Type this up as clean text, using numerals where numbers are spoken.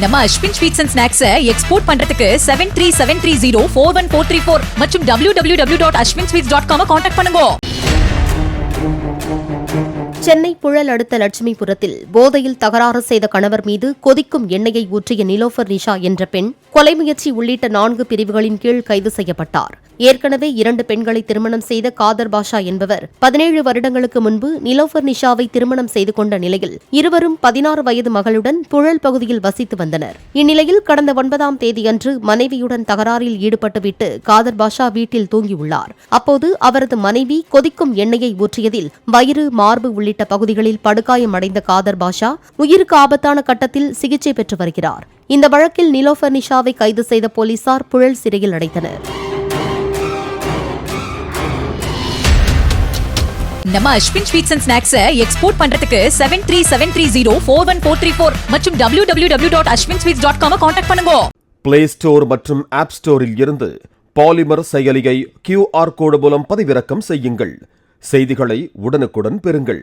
நம்ம Ashwin sweets and snacks export பண்றதுக்கு 7373041434 மற்றும் www.ashwinsweets.com கான்டாக்ட் பண்ணுங்க. சென்னை புழல் அடுத்த லட்சுமிபுரத்தில் போதையில் தகராறு செய்த கணவர் மீது கொதிக்கும் எண்ணெயை ஊற்றிய நிலோஃபர் நிஷா என்ற பெண் கொலை முயற்சி உள்ளிட்ட 4 பிரிவுகளின் கீழ் கைது செய்யப்பட்டார். ஏற்கனவே 2 பெண்களை திருமணம் செய்த காதர் பாஷா என்பவர் 17 வருடங்களுக்கு முன்பு நிலோஃபர் நிஷாவை திருமணம் செய்து கொண்ட நிலையில் இருவரும் 16 வயது மகளுடன் புழல் பகுதியில் வசித்து வந்தனர். இந்நிலையில் கடந்த 9ஆம் தேதியன்று மனைவியுடன் தகராறில் ஈடுபட்டுவிட்டு காதர் பாஷா வீட்டில் தூங்கியுள்ளார். அப்போது அவரது மனைவி கொதிக்கும் எண்ணெயை ஊற்றியதில் வயிறு, மார்பு உள்ளிட்ட பகுதிகளில் படுகாயமடைந்த காதர் பாஷா உயிருக்கு ஆபத்தான கட்டத்தில் சிகிச்சை பெற்று வருகிறார். இந்த வழக்கில் நிலோஃபர் நிஷாவை கைது செய்த போலீசார் புழல் சிறையில் அடைத்தனர். நம்ம Ashwin sweets and snacks export பண்றதுக்கு 7373041434 மற்றும் www.ashwinsweets.com கான்டாக்ட் பண்ணுங்க. பிளே ஸ்டோர் மற்றும் ஆப் ஸ்டோரில் இருந்து பாலிமர் செயலியை QR கோடு மூலம் பதிவிறக்கம் செய்யுங்கள். செய்திகளை உடனுக்குடன் பெறுங்கள்.